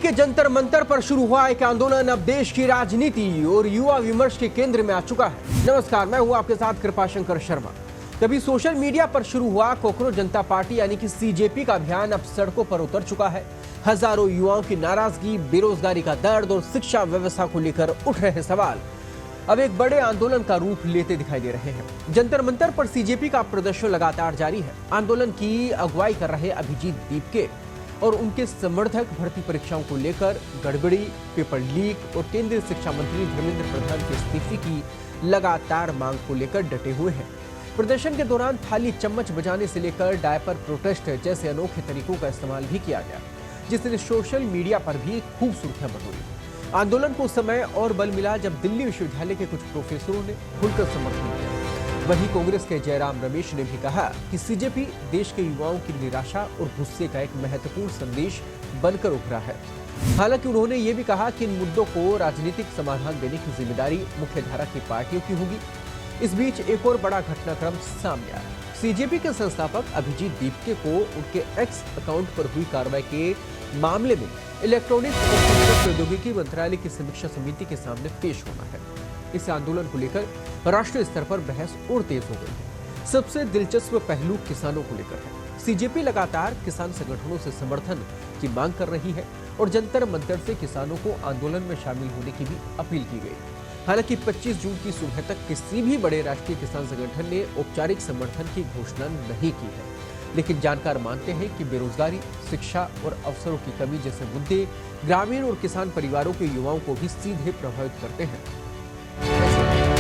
के जंतर मंतर पर शुरू हुआ एक आंदोलन अब देश की राजनीति और युवा विमर्श के केंद्र में आ चुका है। नमस्कार, मैं हूं आपके साथ कृपाशंकर शर्मा। तभी सोशल मीडिया पर शुरू हुआ कोकरोच जनता पार्टी यानी कि सीजेपी का अभियान अब सड़कों पर उतर चुका है। हजारों युवाओं की नाराजगी, बेरोजगारी का दर्द और शिक्षा व्यवस्था को लेकर उठ रहे सवाल अब एक बड़े आंदोलन का रूप लेते दिखाई दे रहे हैं। जंतर मंतर पर सीजेपी का प्रदर्शन लगातार जारी है। आंदोलन की अगुवाई कर रहे अभिजीत दीपके और उनके समर्थक भर्ती परीक्षाओं को लेकर गड़बड़ी, पेपर लीक और केंद्रीय शिक्षा मंत्री धर्मेंद्र प्रधान के इस्तीफे की लगातार मांग को लेकर डटे हुए हैं। प्रदर्शन के दौरान थाली चम्मच बजाने से लेकर डायपर प्रोटेस्ट जैसे अनोखे तरीकों का इस्तेमाल भी किया गया, जिसने सोशल मीडिया पर भी खूब सुर्खियां बटोरी। आंदोलन को समय और बल मिला जब दिल्ली विश्वविद्यालय के कुछ प्रोफेसरों ने खुलकर समर्थन किया। वहीं कांग्रेस के जयराम रमेश ने भी कहा कि सीजेपी देश के युवाओं की निराशा और गुस्से का एक महत्वपूर्ण संदेश बनकर उभरा है। हालांकि उन्होंने ये भी कहा कि इन मुद्दों को राजनीतिक समाधान देने की जिम्मेदारी मुख्यधारा की पार्टियों की होगी। इस बीच एक और बड़ा घटनाक्रम सामने आया। सीजेपी के संस्थापक अभिजीत दीपके को उनके एक्स अकाउंट पर हुई कार्रवाई के मामले में इलेक्ट्रॉनिक्स और सूचना प्रौद्योगिकी मंत्रालय की समीक्षा समिति के सामने पेश होना है। इस आंदोलन को लेकर राष्ट्रीय स्तर पर बहस और तेज हो गई है। सबसे दिलचस्प पहलू किसानों को लेकर है। सीजेपी लगातार किसान संगठनों से समर्थन की मांग कर रही है और जंतर मंतर से किसानों को आंदोलन में शामिल होने की भी अपील की गई। हालांकि 25 जून की सुबह तक किसी भी बड़े राष्ट्रीय किसान संगठन ने औपचारिक समर्थन की घोषणा नहीं की है, लेकिन जानकार मानते हैं कि बेरोजगारी, शिक्षा और अवसरों की कमी जैसे मुद्दे ग्रामीण और किसान परिवारों के युवाओं को भी सीधे प्रभावित करते हैं।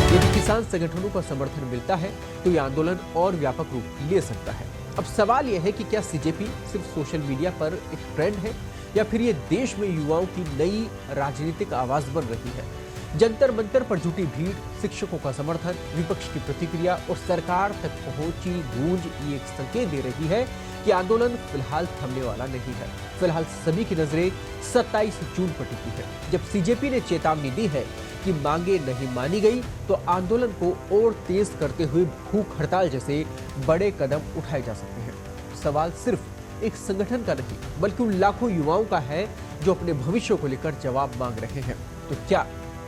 यदि किसान संगठनों का समर्थन मिलता है तो यह आंदोलन और व्यापक रूप ले सकता है। अब सवाल यह है कि क्या सीजेपी सिर्फ सोशल मीडिया पर एक ट्रेंड है या फिर ये देश में युवाओं की नई राजनीतिक आवाज बन रही है। जंतर मंतर पर जुटी भीड़, शिक्षकों का समर्थन, विपक्ष की प्रतिक्रिया और सरकार तक पहुंची गूंज ये एक संकेत दे रही है कि आंदोलन फिलहाल थमने वाला नहीं है। फिलहाल सभी की नजरें 27 जून पर टिकी है। जब सीजेपी ने चेतावनी दी है कि मांगे नहीं मानी गई तो आंदोलन को और तेज करते हुए भूख हड़ताल जैसे बड़े कदम उठाए जा सकते हैं। सवाल सिर्फ एक संगठन का नहीं बल्कि उन लाखों युवाओं का है जो अपने भविष्य को लेकर जवाब मांग रहे हैं। तो क्या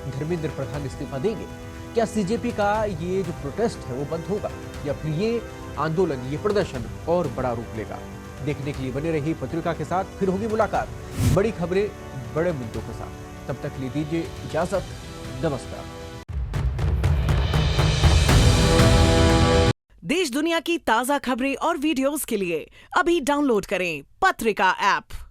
धर्मेंद्र प्रधान इस्तीफा देंगे? क्या सीजेपी का ये जो प्रोटेस्ट है वो बंद होगा या फिर ये आंदोलन, ये प्रदर्शन और बड़ा रूप लेगा? देखने के लिए बने रहिए पत्रिका के साथ। फिर होगी मुलाकात बड़ी खबरें बड़े मुद्दों के साथ। तब तक ले दीजिए इजाजत। नमस्कार। देश दुनिया की ताजा खबरें और वीडियोस के लिए अभी डाउनलोड करें पत्रिका ऐप।